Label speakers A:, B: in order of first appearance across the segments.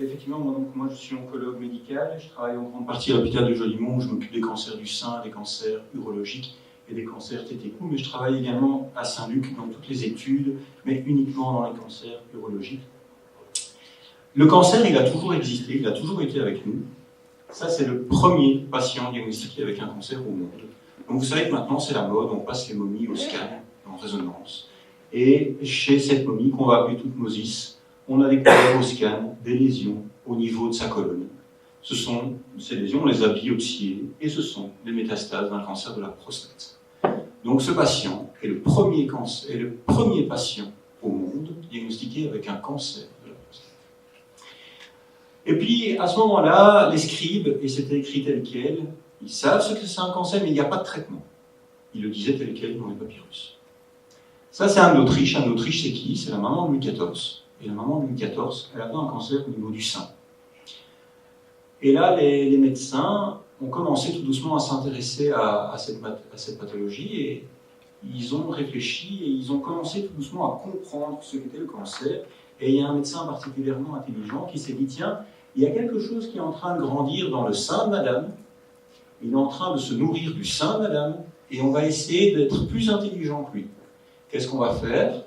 A: Effectivement, moi je suis oncologue médical, je travaille en grande partie à l'hôpital de Jolimont, où je m'occupe des cancers du sein, des cancers urologiques et des cancers tétécous, mais je travaille également à Saint-Luc dans toutes les études, mais uniquement dans les cancers urologiques. Le cancer, il a toujours existé, il a toujours été avec nous. Ça, c'est le premier patient diagnostiqué avec un cancer au monde. Donc vous savez que maintenant, c'est la mode, on passe les momies au scan, en résonance. Et chez cette momie, qu'on va appeler Toutmose, on a découvert au scan des lésions au niveau de sa colonne. Ces lésions, on les a biopsiées, et ce sont des métastases d'un cancer de la prostate. Donc ce patient est le premier patient au monde diagnostiqué avec un cancer de la prostate. Et puis, à ce moment-là, les scribes, et c'était écrit tel quel, ils savent ce que c'est un cancer, mais il n'y a pas de traitement. Ils le disaient tel quel dans les papyrus. Ça, c'est Anne d'Autriche. Anne d'Autriche, c'est qui? C'est la maman de Louis XIV. Et la maman de Louis XIV, elle avait un cancer au niveau du sein. Et là, les médecins ont commencé tout doucement à s'intéresser à cette pathologie, et ils ont réfléchi, et ils ont commencé tout doucement à comprendre ce qu'était le cancer. Et il y a un médecin particulièrement intelligent qui s'est dit, tiens, il y a quelque chose qui est en train de grandir dans le sein de madame, il est en train de se nourrir du sein de madame, et on va essayer d'être plus intelligent que lui. Qu'est-ce qu'on va faire?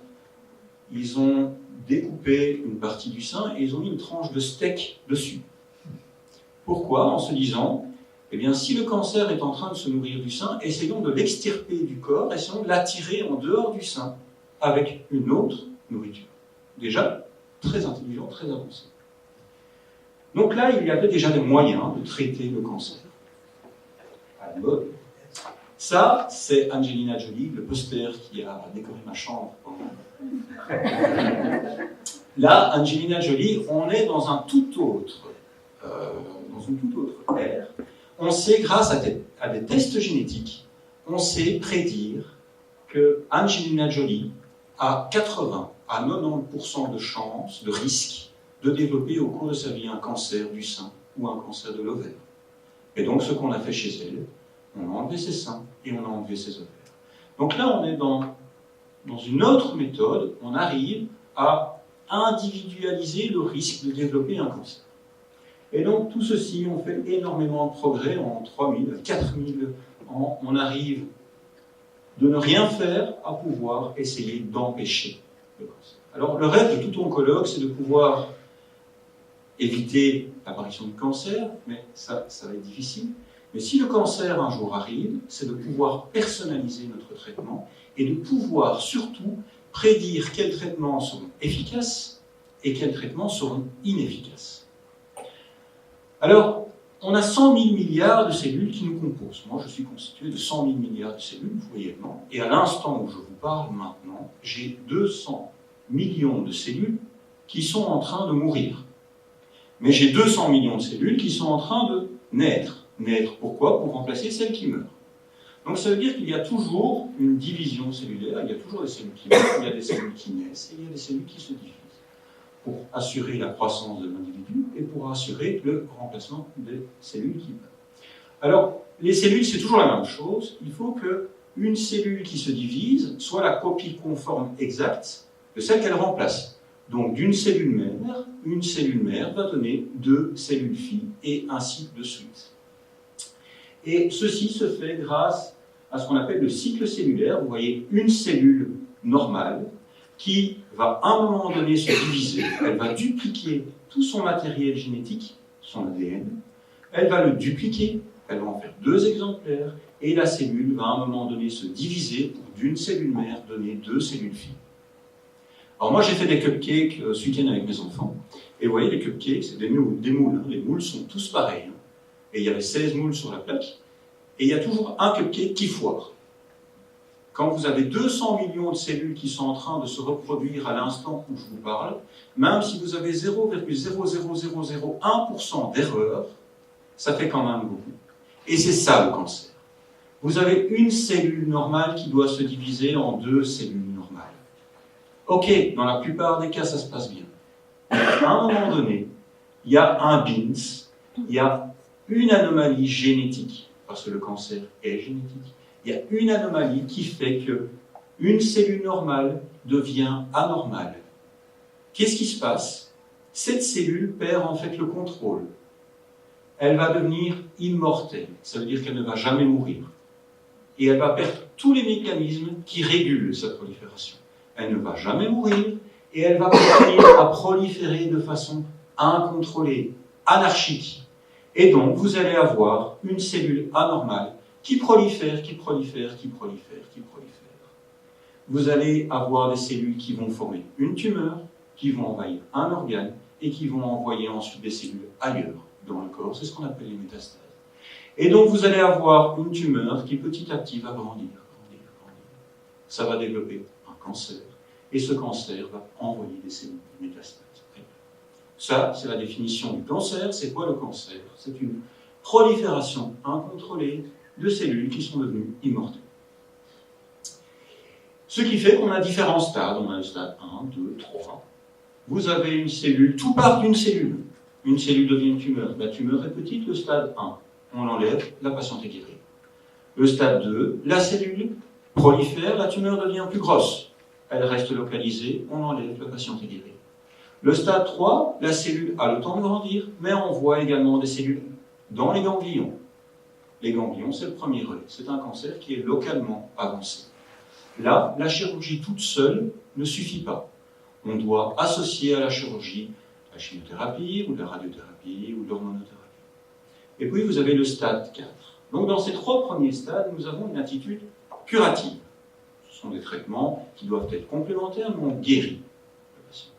A: Ils ont découpé une partie du sein et ils ont mis une tranche de steak dessus. Pourquoi? En se disant, eh bien, si le cancer est en train de se nourrir du sein, essayons de l'extirper du corps, essayons de l'attirer en dehors du sein avec une autre nourriture. Déjà, très intelligent, très avancé. Donc là, il y avait déjà des moyens de traiter le cancer. À la mode. Ça, c'est Angelina Jolie, le poster qui a décoré ma chambre. Là, Angelina Jolie, on est dans une toute autre ère. On sait, grâce à des tests génétiques, on sait prédire que Angelina Jolie a 80 à 90% de chances, de risque, de développer au cours de sa vie un cancer du sein ou un cancer de l'ovaire. Et donc, ce qu'on a fait chez elle, on a enlevé ses seins et on a enlevé ses ovaires. Donc là, on est dans une autre méthode, on arrive à individualiser le risque de développer un cancer. Et donc, tout ceci, on fait énormément de progrès en 3000, 4000 ans. On arrive de ne rien faire à pouvoir essayer d'empêcher le cancer. Alors, le rêve de tout oncologue, c'est de pouvoir éviter l'apparition du cancer, mais ça va être difficile. Mais si le cancer un jour arrive, c'est de pouvoir personnaliser notre traitement et de pouvoir surtout prédire quels traitements seront efficaces et quels traitements seront inefficaces. Alors, on a 100 000 milliards de cellules qui nous composent. Moi, je suis constitué de 100 000 milliards de cellules, vous voyez, et à l'instant où je vous parle maintenant, j'ai 200 millions de cellules qui sont en train de mourir. Mais j'ai 200 millions de cellules qui sont en train de naître. Naître, pourquoi? Pour remplacer celles qui meurent. Donc ça veut dire qu'il y a toujours une division cellulaire, il y a toujours des cellules qui meurent, il y a des cellules qui naissent, et il y a des cellules qui se divisent, pour assurer la croissance de l'individu et pour assurer le remplacement des cellules qui meurent. Alors, les cellules, c'est toujours la même chose, il faut qu'une cellule qui se divise soit la copie conforme exacte de celle qu'elle remplace. Donc d'une cellule mère, une cellule mère va donner 2 cellules filles, et ainsi de suite. Et ceci se fait grâce à ce qu'on appelle le cycle cellulaire. Vous voyez une cellule normale qui va à un moment donné se diviser, elle va dupliquer tout son matériel génétique, son ADN, elle va le dupliquer, elle va en faire 2 exemplaires, et la cellule va à un moment donné se diviser pour d'une cellule mère donner 2 cellules filles. Alors moi j'ai fait des cupcakes ce week-end avec mes enfants, et vous voyez les cupcakes, c'est des moules, hein. Les moules sont tous pareils. Hein. Et il y avait 16 moules sur la plaque, et il y a toujours un cupcake qui foire. Quand vous avez 200 millions de cellules qui sont en train de se reproduire à l'instant où je vous parle, même si vous avez 0,00001% d'erreur, ça fait quand même beaucoup. Et c'est ça le cancer. Vous avez une cellule normale qui doit se diviser en 2 cellules normales. Ok, dans la plupart des cas, ça se passe bien. À un moment donné, il y a un BINS, il y a une anomalie génétique, parce que le cancer est génétique, il y a une anomalie qui fait qu'une cellule normale devient anormale. Qu'est-ce qui se passe? cette cellule perd en fait le contrôle. Elle va devenir immortelle, ça veut dire qu'elle ne va jamais mourir. Et elle va perdre tous les mécanismes qui régulent sa prolifération. Elle ne va jamais mourir et elle va continuer à proliférer de façon incontrôlée, anarchique. Et donc, vous allez avoir une cellule anormale qui prolifère, qui prolifère, qui prolifère, qui prolifère. Vous allez avoir des cellules qui vont former une tumeur, qui vont envahir un organe et qui vont envoyer ensuite des cellules ailleurs dans le corps. C'est ce qu'on appelle les métastases. Et donc, vous allez avoir une tumeur qui petit à petit va grandir, grandir, grandir. Ça va développer un cancer. Et ce cancer va envoyer des cellules de métastases. Ça, c'est la définition du cancer. C'est quoi le cancer? C'est une prolifération incontrôlée de cellules qui sont devenues immortelles. Ce qui fait qu'on a différents stades. On a le stade 1, 2, 3. Vous avez une cellule, tout part d'une cellule. Une cellule devient une tumeur. La tumeur est petite, le stade 1. On l'enlève, la patiente est guérie. Le stade 2, la cellule prolifère, la tumeur devient plus grosse. Elle reste localisée, on l'enlève, la patiente est guérie. Le stade 3, la cellule a le temps de grandir, mais on voit également des cellules dans les ganglions. Les ganglions, c'est le premier relais. C'est un cancer qui est localement avancé. Là, la chirurgie toute seule ne suffit pas. On doit associer à la chirurgie la chimiothérapie, ou la radiothérapie, ou l'hormonothérapie. Et puis, vous avez le stade 4. Donc, dans ces 3 premiers stades, nous avons une attitude curative. Ce sont des traitements qui doivent être complémentaires, mais on guérit le patient.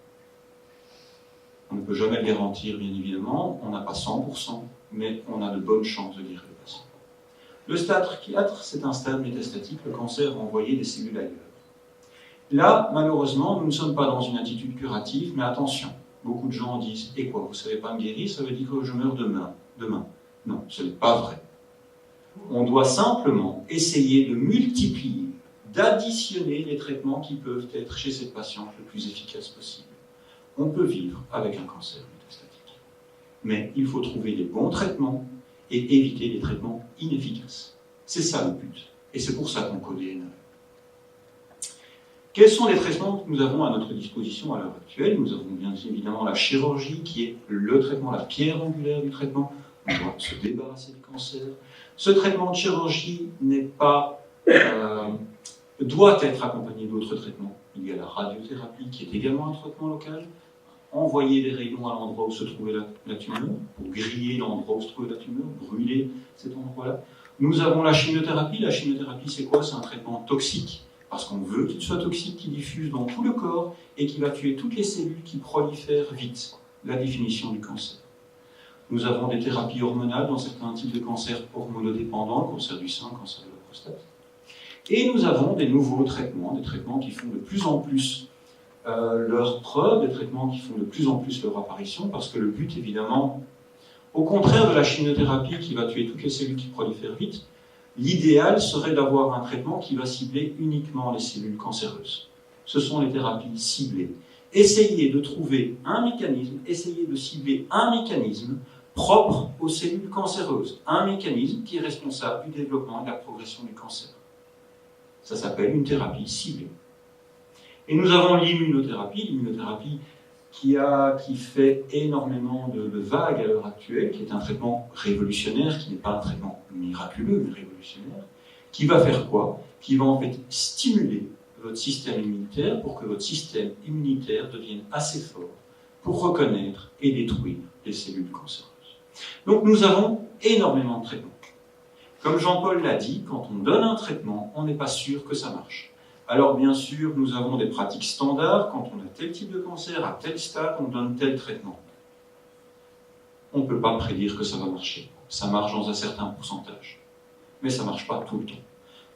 A: On ne peut jamais le garantir, bien évidemment. On n'a pas 100%, mais on a de bonnes chances de guérir le patient. Le stade 4, c'est un stade métastatique. Le cancer va envoyer des cellules ailleurs. Là, malheureusement, nous ne sommes pas dans une attitude curative, mais attention. Beaucoup de gens disent « Et quoi, vous ne savez pas me guérir, ça veut dire que je meurs demain. » Non, ce n'est pas vrai. On doit simplement essayer de multiplier, d'additionner les traitements qui peuvent être chez cette patiente le plus efficaces possible. On peut vivre avec un cancer métastatique. Mais il faut trouver les bons traitements et éviter les traitements inefficaces. C'est ça le but. Et c'est pour ça qu'on code les NRE. Quels sont les traitements que nous avons à notre disposition à l'heure actuelle? Nous avons bien évidemment la chirurgie, qui est le traitement, la pierre angulaire du traitement. On doit se débarrasser du cancer. Ce traitement de chirurgie doit être accompagné d'autres traitements. Il y a la radiothérapie, qui est également un traitement local. Envoyer des rayons à l'endroit où se trouvait la tumeur, pour griller l'endroit où se trouvait la tumeur, brûler cet endroit-là. Nous avons la chimiothérapie. La chimiothérapie, c'est quoi? C'est un traitement toxique, parce qu'on veut qu'il soit toxique, qui diffuse dans tout le corps et qui va tuer toutes les cellules qui prolifèrent vite. La définition du cancer. Nous avons des thérapies hormonales dans certains types de cancers hormonodépendants, le cancer du sein, le cancer de la prostate. Et nous avons des nouveaux traitements, des traitements qui font de plus en plus leur preuve, des traitements qui font de plus en plus leur apparition, parce que le but, évidemment, au contraire de la chimiothérapie qui va tuer toutes les cellules qui prolifèrent vite, l'idéal serait d'avoir un traitement qui va cibler uniquement les cellules cancéreuses. Ce sont les thérapies ciblées. Essayez de trouver un mécanisme, essayez de cibler un mécanisme propre aux cellules cancéreuses, un mécanisme qui est responsable du développement et de la progression du cancer. Ça s'appelle une thérapie ciblée. Et nous avons l'immunothérapie qui fait énormément de vagues à l'heure actuelle, qui est un traitement révolutionnaire, qui n'est pas un traitement miraculeux, mais révolutionnaire, qui va faire quoi? Qui va en fait stimuler votre système immunitaire pour que votre système immunitaire devienne assez fort pour reconnaître et détruire les cellules cancéreuses. Donc nous avons énormément de traitements. Comme Jean-Paul l'a dit, quand on donne un traitement, on n'est pas sûr que ça marche. Alors bien sûr, nous avons des pratiques standards. Quand on a tel type de cancer, à tel stade, on donne tel traitement. On ne peut pas prédire que ça va marcher. Ça marche dans un certain pourcentage. Mais ça ne marche pas tout le temps.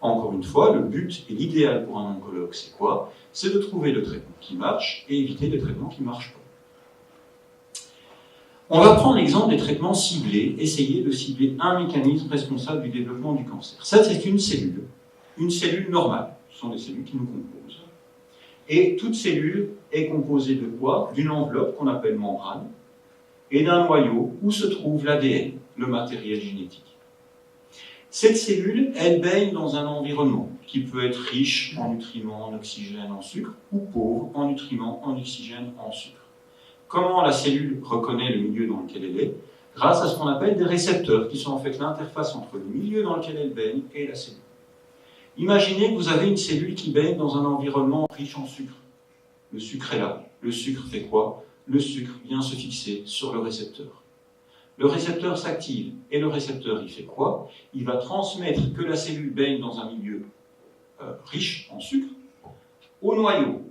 A: Encore une fois, le but et l'idéal pour un oncologue, c'est quoi? C'est de trouver le traitement qui marche et éviter les traitements qui ne marchent pas. On va prendre l'exemple des traitements ciblés, essayer de cibler un mécanisme responsable du développement du cancer. Ça, c'est une cellule normale. Ce sont des cellules qui nous composent. Et toute cellule est composée de quoi? D'une enveloppe qu'on appelle membrane et d'un noyau où se trouve l'ADN, le matériel génétique. Cette cellule, elle baigne dans un environnement qui peut être riche en nutriments, en oxygène, en sucre, ou pauvre en nutriments, en oxygène, en sucre. Comment la cellule reconnaît le milieu dans lequel elle est? Grâce à ce qu'on appelle des récepteurs, qui sont en fait l'interface entre le milieu dans lequel elle baigne et la cellule. Imaginez que vous avez une cellule qui baigne dans un environnement riche en sucre. Le sucre est là. Le sucre fait quoi? Le sucre vient se fixer sur le récepteur. Le récepteur s'active. Et le récepteur, il fait quoi? Il va transmettre que la cellule baigne dans un milieu riche en sucre au noyau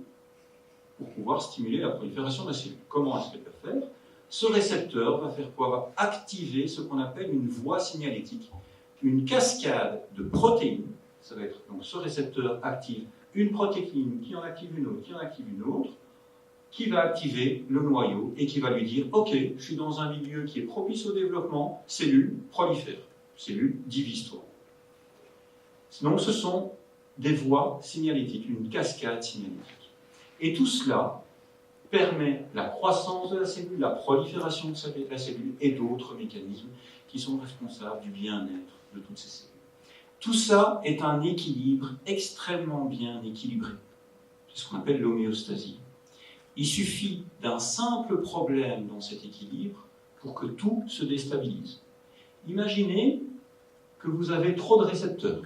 A: pour pouvoir stimuler la prolifération de la cellule. Comment est-ce qu'elle va faire? Ce récepteur va faire quoi? Va activer ce qu'on appelle une voie signalétique, une cascade de protéines. Ça va être, donc ce récepteur active une protéine, qui en active une autre, qui en active une autre, qui va activer le noyau et qui va lui dire « Ok, je suis dans un milieu qui est propice au développement, cellule, prolifère, cellule, divise-toi ». Donc ce sont des voies signalétiques, une cascade signalétique. Et tout cela permet la croissance de la cellule, la prolifération de la cellule et d'autres mécanismes qui sont responsables du bien-être de toutes ces cellules. Tout ça est un équilibre extrêmement bien équilibré. C'est ce qu'on appelle l'homéostasie. Il suffit d'un simple problème dans cet équilibre pour que tout se déstabilise. Imaginez que vous avez trop de récepteurs.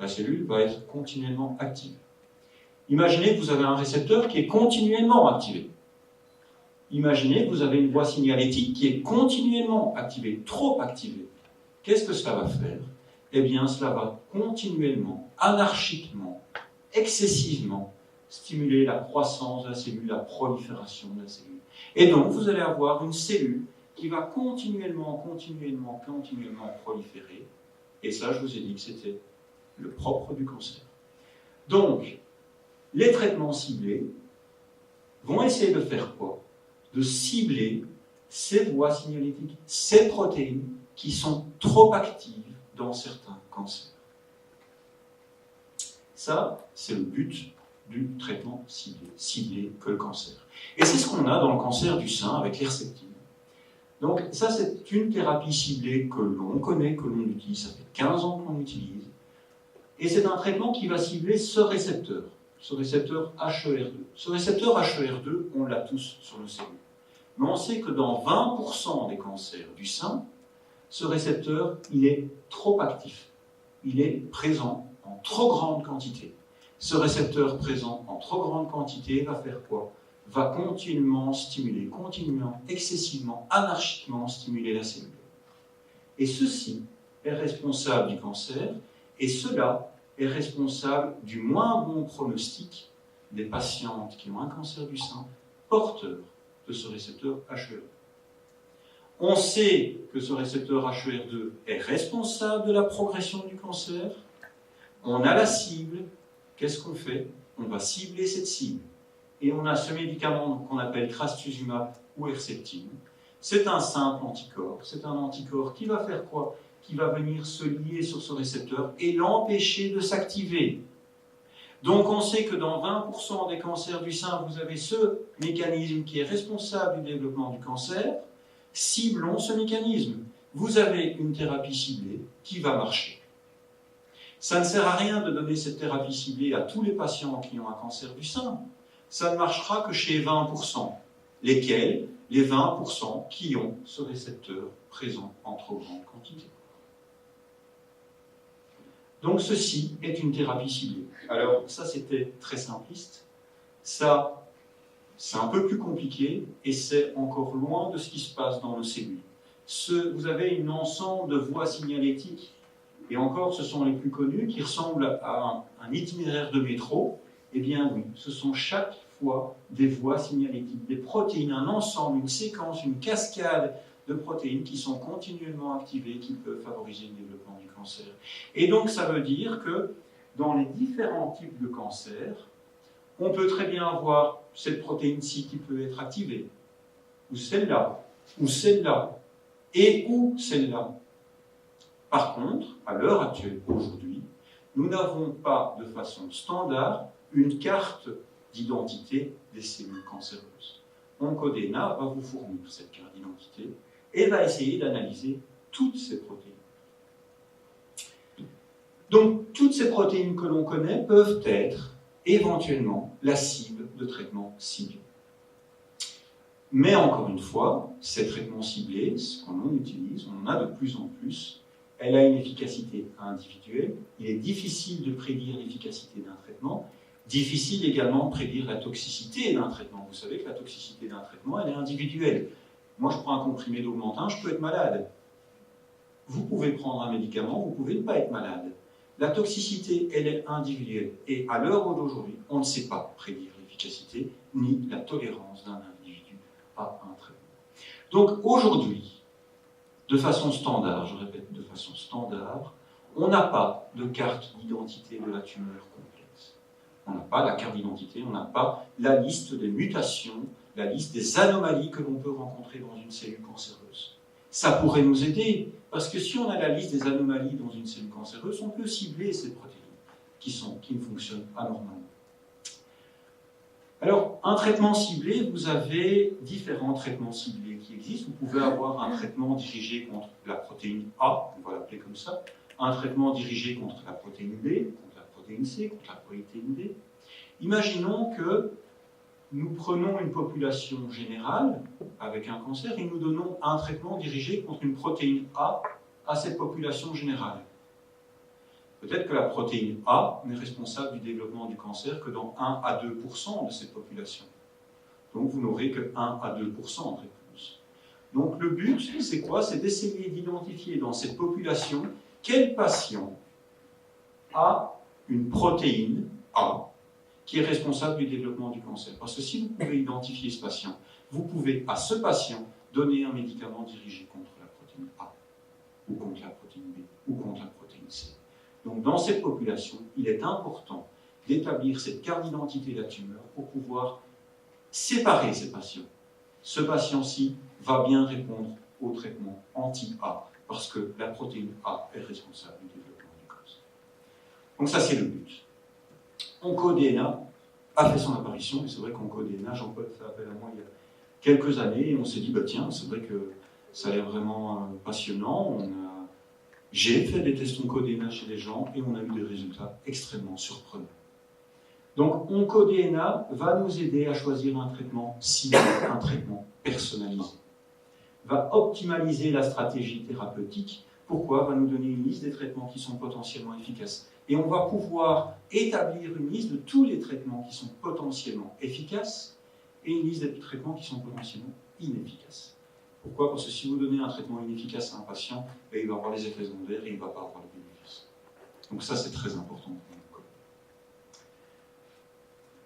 A: La cellule va être continuellement active. Imaginez que vous avez un récepteur qui est continuellement activé. Imaginez que vous avez une voie signalétique qui est continuellement activée, trop activée. Qu'est-ce que cela va faire? Eh bien, cela va continuellement, anarchiquement, excessivement stimuler la croissance de la cellule, la prolifération de la cellule. Et donc, vous allez avoir une cellule qui va continuellement proliférer. Et ça, je vous ai dit que c'était le propre du cancer. Donc, les traitements ciblés vont essayer de faire quoi? De cibler ces voies signalétiques, ces protéines qui sont trop actives dans certains cancers. Ça, c'est le but du traitement ciblé que le cancer. Et c'est ce qu'on a dans le cancer du sein avec l'herceptine. Donc ça, c'est une thérapie ciblée que l'on connaît, que l'on utilise, ça fait 15 ans qu'on l'utilise, et c'est un traitement qui va cibler ce récepteur HER2. Ce récepteur HER2, on l'a tous sur nos cellules. Mais on sait que dans 20% des cancers du sein, ce récepteur, il est trop actif. Il est présent en trop grande quantité. Ce récepteur présent en trop grande quantité va faire quoi? Va continuellement stimuler, continuellement, excessivement, anarchiquement stimuler la cellule. Et ceci est responsable du cancer, et cela est responsable du moins bon pronostic des patientes qui ont un cancer du sein porteurs de ce récepteur HER2. On sait que ce récepteur HER2 est responsable de la progression du cancer. On a la cible. Qu'est-ce qu'on fait? On va cibler cette cible. Et on a ce médicament qu'on appelle trastuzumab ou Herceptine. C'est un simple anticorps. C'est un anticorps qui va faire quoi? Qui va venir se lier sur ce récepteur et l'empêcher de s'activer. Donc on sait que dans 20% des cancers du sein, vous avez ce mécanisme qui est responsable du développement du cancer. Ciblons ce mécanisme. Vous avez une thérapie ciblée qui va marcher. Ça ne sert à rien de donner cette thérapie ciblée à tous les patients qui ont un cancer du sein. Ça ne marchera que chez 20%. Lesquels? Les 20% qui ont ce récepteur présent en trop grande quantité. Donc ceci est une thérapie ciblée. Alors ça c'était très simpliste. Ça, c'est un peu plus compliqué et c'est encore loin de ce qui se passe dans nos cellules. Vous avez un ensemble de voies signalétiques, et encore ce sont les plus connus, qui ressemblent à un itinéraire de métro. Eh bien oui, ce sont chaque fois des voies signalétiques, des protéines, un ensemble, une séquence, une cascade de protéines qui sont continuellement activées, qui peuvent favoriser le développement du cancer. Et donc ça veut dire que dans les différents types de cancers, on peut très bien avoir cette protéine-ci qui peut être activée, ou celle-là, et ou celle-là. Par contre, à l'heure actuelle, aujourd'hui, nous n'avons pas de façon standard une carte d'identité des cellules cancéreuses. Oncodena va vous fournir cette carte d'identité et va essayer d'analyser toutes ces protéines. Donc, toutes ces protéines que l'on connaît peuvent être éventuellement la cible de traitement ciblé. Mais encore une fois, ces traitements ciblés, ce qu'on utilise, on en a de plus en plus, elle a une efficacité individuelle. Il est difficile de prédire l'efficacité d'un traitement, difficile également de prédire la toxicité d'un traitement. Vous savez que la toxicité d'un traitement, elle est individuelle. Moi, je prends un comprimé d'Augmentin, je peux être malade. Vous pouvez prendre un médicament, vous pouvez ne pas être malade. La toxicité, elle est individuelle. Et à l'heure d'aujourd'hui, on ne sait pas prédire l'efficacité ni la tolérance d'un individu à un traitement. Donc aujourd'hui, de façon standard, je répète, de façon standard, on n'a pas de carte d'identité de la tumeur complète. On n'a pas la carte d'identité, on n'a pas la liste des mutations, la liste des anomalies que l'on peut rencontrer dans une cellule cancéreuse. Ça pourrait nous aider, parce que si on a la liste des anomalies dans une cellule cancéreuse, on peut cibler ces protéines qui ne fonctionnent pas normalement. Alors, un traitement ciblé, vous avez différents traitements ciblés qui existent. Vous pouvez avoir un traitement dirigé contre la protéine A, on va l'appeler comme ça, un traitement dirigé contre la protéine B, contre la protéine C, contre la protéine D. Imaginons que nous prenons une population générale avec un cancer et nous donnons un traitement dirigé contre une protéine A à cette population générale. Peut-être que la protéine A n'est responsable du développement du cancer que dans 1 à 2% de cette population. Donc vous n'aurez que 1 à 2% de réponse. Donc le but, c'est quoi? C'est d'essayer d'identifier dans cette population quel patient a une protéine A qui est responsable du développement du cancer. Parce que si vous pouvez identifier ce patient, vous pouvez à ce patient donner un médicament dirigé contre la protéine A, ou contre la protéine B, ou contre la protéine C. Donc dans cette population, il est important d'établir cette carte d'identité de la tumeur pour pouvoir séparer ces patients. Ce patient-ci va bien répondre au traitement anti-A, parce que la protéine A est responsable du développement du cancer. Donc ça, c'est le but. OncoDNA a fait son apparition, et c'est vrai qu'OncoDNA, Jean-Paul fait appel à moi il y a quelques années, et on s'est dit, bah tiens, c'est vrai que ça a l'air vraiment passionnant. J'ai fait des tests OncoDNA chez des gens, et on a eu des résultats extrêmement surprenants. Donc OncoDNA va nous aider à choisir un traitement ciblé, un traitement personnalisé. Va optimaliser la stratégie thérapeutique. Pourquoi? Va nous donner une liste des traitements qui sont potentiellement efficaces. Et on va pouvoir établir une liste de tous les traitements qui sont potentiellement efficaces et une liste des traitements qui sont potentiellement inefficaces. Pourquoi? Parce que si vous donnez un traitement inefficace à un patient, il va avoir les effets secondaires et il ne va pas avoir les bénéfices. Donc ça, c'est très important.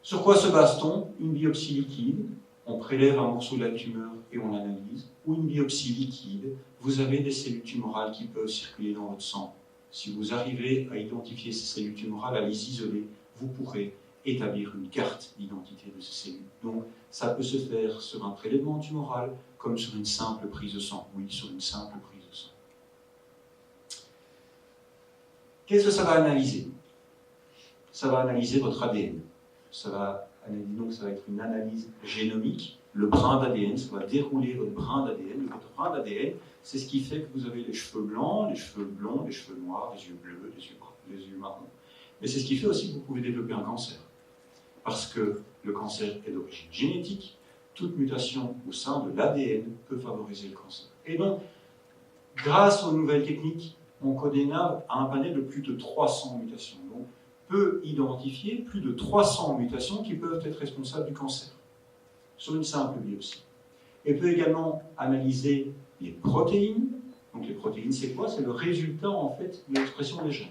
A: Sur quoi se base-t-on? Une biopsie liquide. On prélève un morceau de la tumeur et on l'analyse. Ou une biopsie liquide. Vous avez des cellules tumorales qui peuvent circuler dans votre sang. Si vous arrivez à identifier ces cellules tumorales, à les isoler, vous pourrez établir une carte d'identité de ces cellules. Donc, ça peut se faire sur un prélèvement tumoral comme sur une simple prise de sang. Oui, sur une simple prise de sang. Qu'est-ce que ça va analyser? Ça va analyser votre ADN. Ça va être une analyse génomique. Le brin d'ADN, ça va dérouler votre brin d'ADN. Votre brin d'ADN, c'est ce qui fait que vous avez les cheveux blancs, les cheveux blonds, les cheveux noirs, les yeux bleus, les yeux marrons. Mais c'est ce qui fait aussi que vous pouvez développer un cancer. Parce que le cancer est d'origine génétique. Toute mutation au sein de l'ADN peut favoriser le cancer. Et donc, grâce aux nouvelles techniques, OncoDNA a un panel de plus de 300 mutations. Donc, peut identifier plus de 300 mutations qui peuvent être responsables du cancer sur une simple biopsie. Et peut également analyser les protéines. Donc les protéines, c'est quoi? C'est le résultat en fait de l'expression des gènes.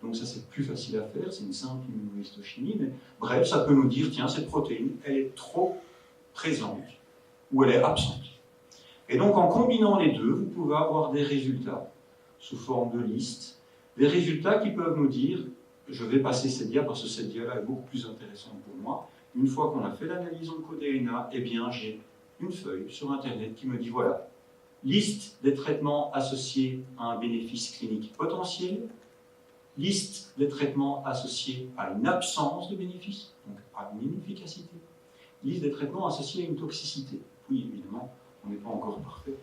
A: Donc ça, c'est plus facile à faire, c'est une simple immunohistochimie, mais bref, ça peut nous dire, tiens, cette protéine, elle est trop présente ou elle est absente. Et donc en combinant les deux, vous pouvez avoir des résultats sous forme de liste, des résultats qui peuvent nous dire, je vais passer cette dia parce que cette dia-là est beaucoup plus intéressante pour moi. Une fois qu'on a fait l'analyse OncoDNA, eh bien j'ai une feuille sur Internet qui me dit, voilà, liste des traitements associés à un bénéfice clinique potentiel, liste des traitements associés à une absence de bénéfice, donc à une inefficacité, liste des traitements associés à une toxicité. Oui, évidemment, on n'est pas encore parfait,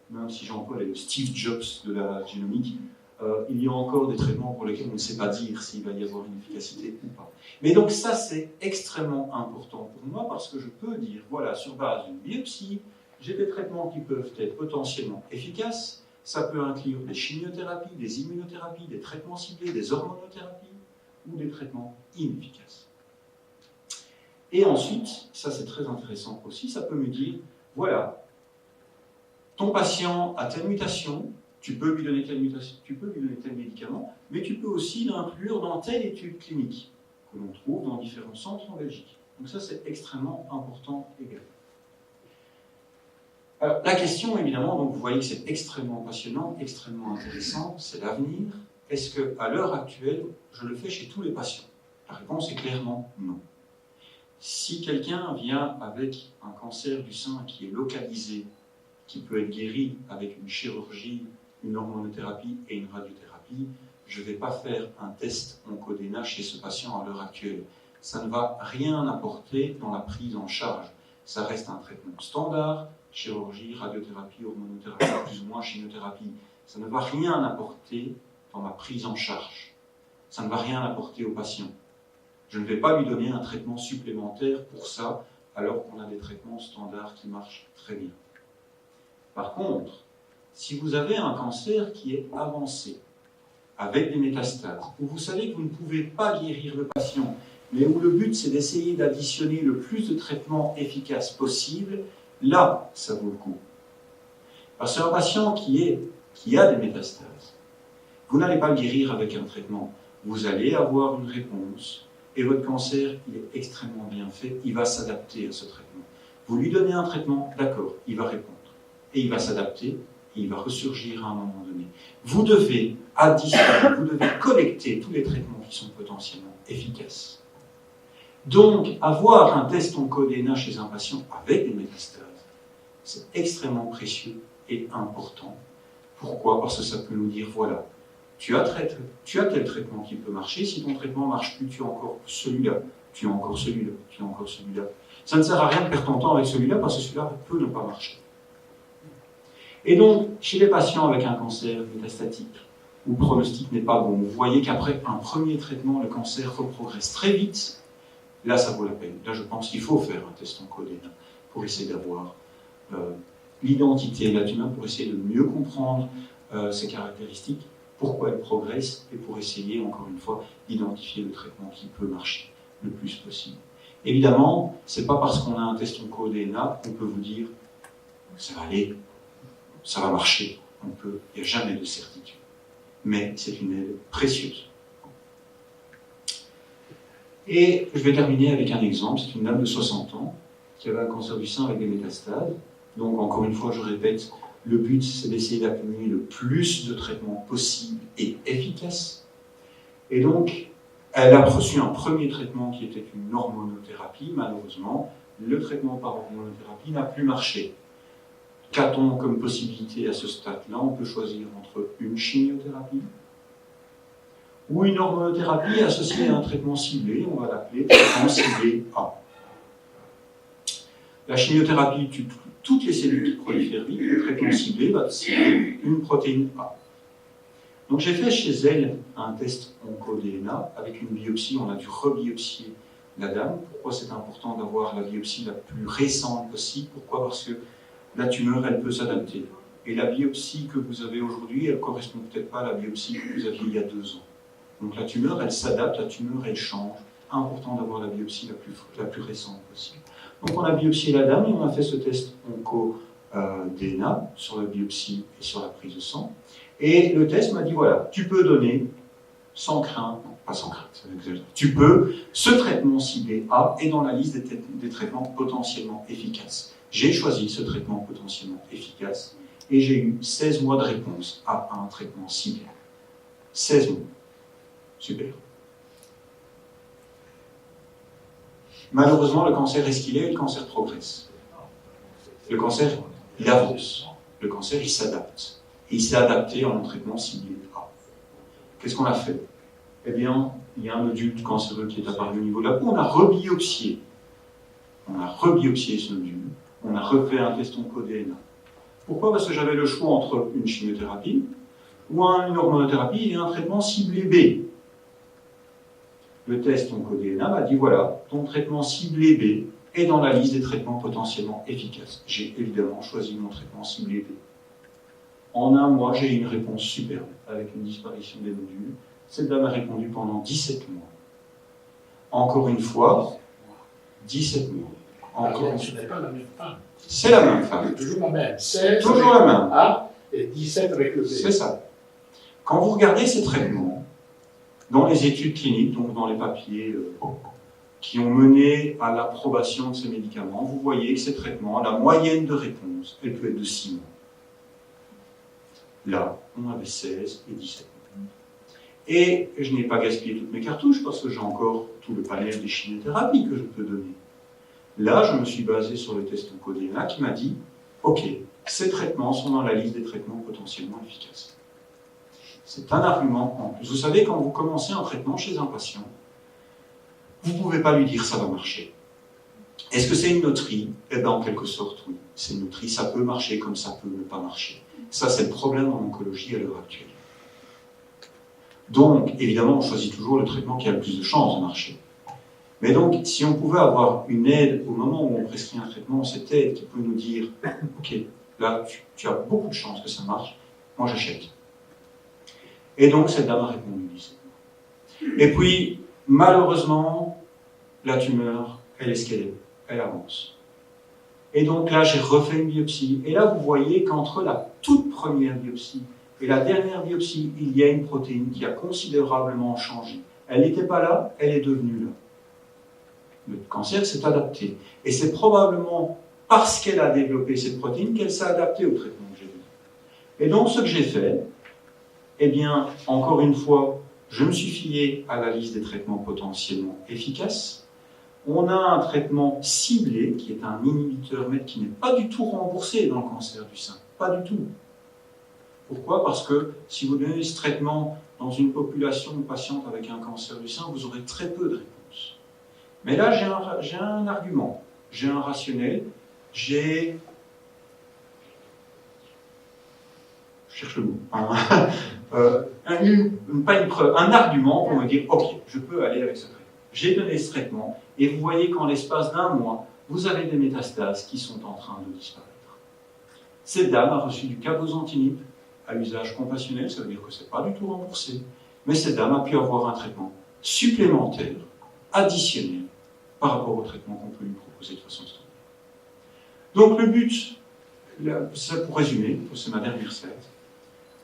A: même si Jean-Paul est le Steve Jobs de la génomique, il y a encore des traitements pour lesquels on ne sait pas dire s'il va y avoir une efficacité ou pas. Mais donc ça, c'est extrêmement important pour moi parce que je peux dire, voilà, sur base d'une biopsie, j'ai des traitements qui peuvent être potentiellement efficaces. Ça peut inclure des chimiothérapies, des immunothérapies, des traitements ciblés, des hormonothérapies ou des traitements inefficaces. Et ensuite, ça c'est très intéressant aussi, ça peut me dire, voilà, ton patient a telle mutation, tu peux lui donner telle mutation, tu peux lui donner tel médicament, mais tu peux aussi l'inclure dans telle étude clinique que l'on trouve dans différents centres en Belgique. Donc ça c'est extrêmement important également. Alors, la question, évidemment, donc vous voyez que c'est extrêmement passionnant, extrêmement intéressant, c'est l'avenir. Est-ce qu'à l'heure actuelle, je le fais chez tous les patients? La réponse est clairement non. Si quelqu'un vient avec un cancer du sein qui est localisé, qui peut être guéri avec une chirurgie, une hormonothérapie et une radiothérapie, je ne vais pas faire un test Oncodena chez ce patient à l'heure actuelle. Ça ne va rien apporter dans la prise en charge. Ça reste un traitement standard, chirurgie, radiothérapie, hormonothérapie, plus ou moins chimiothérapie. Ça ne va rien apporter dans ma prise en charge. Ça ne va rien apporter au patient. Je ne vais pas lui donner un traitement supplémentaire pour ça, alors qu'on a des traitements standards qui marchent très bien. Par contre, si vous avez un cancer qui est avancé, avec des métastases, où vous savez que vous ne pouvez pas guérir le patient, mais où le but c'est d'essayer d'additionner le plus de traitements efficaces possible, là, ça vaut le coup. Parce qu'un patient qui a des métastases, vous n'allez pas le guérir avec un traitement. Vous allez avoir une réponse, et votre cancer, il est extrêmement bien fait, il va s'adapter à ce traitement. Vous lui donnez un traitement, d'accord, il va répondre. Et il va s'adapter, et il va ressurgir à un moment donné. Vous devez additionner, vous devez collecter tous les traitements qui sont potentiellement efficaces. Donc, avoir un test Oncodena chez un patient avec des métastases, c'est extrêmement précieux et important. Pourquoi? Parce que ça peut nous dire, voilà, tu as tel traitement qui peut marcher, si ton traitement ne marche plus, tu as encore celui-là, tu as encore celui-là, tu as encore celui-là. Ça ne sert à rien de perdre ton temps avec celui-là, parce que celui-là peut ne pas marcher. Et donc, chez les patients avec un cancer métastatique, où le pronostic n'est pas bon, vous voyez qu'après un premier traitement, le cancer reprogresse très vite, là, ça vaut la peine. Là, je pense qu'il faut faire un test Oncodena pour essayer d'avoir l'identité de la tumeur, pour essayer de mieux comprendre ses caractéristiques, pourquoi elle progresse, et pour essayer, encore une fois, d'identifier le traitement qui peut marcher le plus possible. Évidemment, ce n'est pas parce qu'on a un test Oncodena qu'on peut vous dire ça va aller, ça va marcher. Il n'y a jamais de certitude. Mais c'est une aide précieuse. Et je vais terminer avec un exemple. C'est une dame de 60 ans qui avait un cancer du sein avec des métastases. Donc, encore une fois, je répète, le but, c'est d'essayer d'accumuler le plus de traitements possibles et efficaces. Et donc, elle a reçu un premier traitement qui était une hormonothérapie. Malheureusement, le traitement par hormonothérapie n'a plus marché. Qu'a-t-on comme possibilité à ce stade-là? On peut choisir entre une chimiothérapie ou une hormonothérapie associée à un traitement ciblé, on va l'appeler traitement ciblé A. La chimiothérapie tue toutes les cellules qui prolifèrent vite, le traitement ciblé va cibler une protéine A. Donc j'ai fait chez elle un test Oncodena avec une biopsie, on a dû rebiopsier la dame. Pourquoi c'est important d'avoir la biopsie la plus récente possible? Pourquoi? Parce que la tumeur, elle peut s'adapter. Et la biopsie que vous avez aujourd'hui, elle ne correspond peut-être pas à la biopsie que vous aviez il y a 2 ans. Donc la tumeur, elle s'adapte, la tumeur, elle change. Important d'avoir la biopsie la plus récente possible. Donc on a biopsié la dame et on a fait ce test Oncodena sur la biopsie et sur la prise de sang. Et le test m'a dit, voilà, tu peux donner sans crainte, non, pas sans crainte, tu peux, ce traitement ciblé A est dans la liste des traitements potentiellement efficaces. J'ai choisi ce traitement potentiellement efficace et j'ai eu 16 mois de réponse à un traitement ciblé. 16 mois. Super. Malheureusement, le cancer est ce qu'il est et le cancer progresse. Le cancer, il avance. Le cancer, il s'adapte. Et il s'est adapté en un traitement ciblé A. Qu'est-ce qu'on a fait? Eh bien, il y a un nodule cancéreux qui est apparu au niveau de la peau. On a rebiopsié. On a rebiopsié ce nodule. On a refait un test Oncodena. Pourquoi? Parce que j'avais le choix entre une chimiothérapie ou une hormonothérapie et un traitement ciblé B. Le test OncoDNA m'a dit voilà, ton traitement ciblé B est dans la liste des traitements potentiellement efficaces. J'ai évidemment choisi mon traitement ciblé B. En un mois, j'ai eu une réponse superbe avec une disparition des nodules. Cette dame a répondu pendant 17 mois. Encore une fois, 17 mois. Encore
B: ce n'est pas la même femme.
A: C'est la même femme.
B: C'est toujours la même. 16
A: toujours la même.
B: A et 17 avec le B.
A: C'est ça. Quand vous regardez ces traitements, dans les études cliniques, donc dans les papiers qui ont mené à l'approbation de ces médicaments, vous voyez que ces traitements, la moyenne de réponse, elle peut être de 6 mois. Là, on avait 16 et 17 mois. Et je n'ai pas gaspillé toutes mes cartouches parce que j'ai encore tout le panel des chimiothérapies que je peux donner. Là, je me suis basé sur le test OncoDNA qui m'a dit « Ok, ces traitements sont dans la liste des traitements potentiellement efficaces. » C'est un argument en plus. Vous savez, quand vous commencez un traitement chez un patient, vous ne pouvez pas lui dire « ça va marcher ». Est-ce que c'est une loterie? Eh bien, en quelque sorte, oui. C'est une loterie, ça peut marcher comme ça peut ne pas marcher. Ça, c'est le problème en oncologie à l'heure actuelle. Donc, évidemment, on choisit toujours le traitement qui a le plus de chances de marcher. Mais donc, si on pouvait avoir une aide au moment où on prescrit un traitement, cette aide qui peut nous dire « Ok, là, tu as beaucoup de chances que ça marche, moi j'achète. » Et donc, cette dame a répondu « Et puis, malheureusement, la tumeur, elle est ce qu'elle est, elle avance. » Et donc là, j'ai refait une biopsie. Et là, vous voyez qu'entre la toute première biopsie et la dernière biopsie, il y a une protéine qui a considérablement changé. Elle n'était pas là, elle est devenue là. Le cancer s'est adapté. Et c'est probablement parce qu'elle a développé cette protéine qu'elle s'est adaptée au traitement que j'ai donné. Et donc, ce que j'ai fait, eh bien, encore une fois, je me suis fié à la liste des traitements potentiellement efficaces. On a un traitement ciblé, qui est un inhibiteur MET qui n'est pas du tout remboursé dans le cancer du sein. Pas du tout. Pourquoi? Parce que si vous donnez ce traitement dans une population de patientes avec un cancer du sein, vous aurez très peu de réponses. Mais là, j'ai un argument, j'ai un rationnel, j'ai... Je cherche le mot. Pas une preuve, un argument pour me dire, ok, je peux aller avec ce traitement. J'ai donné ce traitement, et vous voyez qu'en l'espace d'un mois, vous avez des métastases qui sont en train de disparaître. Cette dame a reçu du cabozantinib à usage compassionnel, ça veut dire que ce n'est pas du tout remboursé, mais cette dame a pu avoir un traitement supplémentaire, additionnel, par rapport au traitement qu'on peut lui proposer de façon standard. Donc le but, c'est pour résumer, c'est ma dernière slide.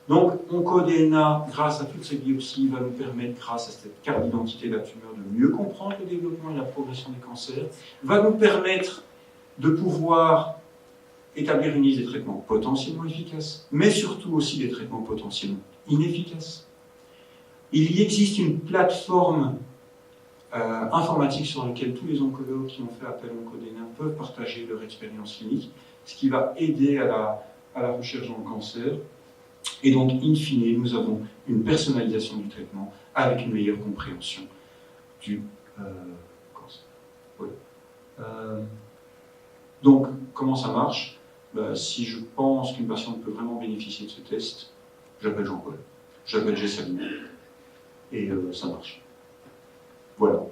A: Donc OncoDNA, grâce à toutes ces biopsies, va nous permettre, grâce à cette carte d'identité de la tumeur, de mieux comprendre le développement et la progression des cancers, va nous permettre de pouvoir établir une liste des traitements potentiellement efficaces, mais surtout aussi des traitements potentiellement inefficaces. Il y existe une plateforme informatique sur laquelle tous les oncologues qui ont fait appel au OncoDNA peuvent partager leur expérience clinique, ce qui va aider à la recherche dans le cancer. Et donc, in fine, nous avons une personnalisation du traitement avec une meilleure compréhension du cancer. Voilà. Donc, comment ça marche? Si je pense qu'une patiente peut vraiment bénéficier de ce test, j'appelle Jean-Paul, j'appelle Gessaline, et ça marche. Voilà.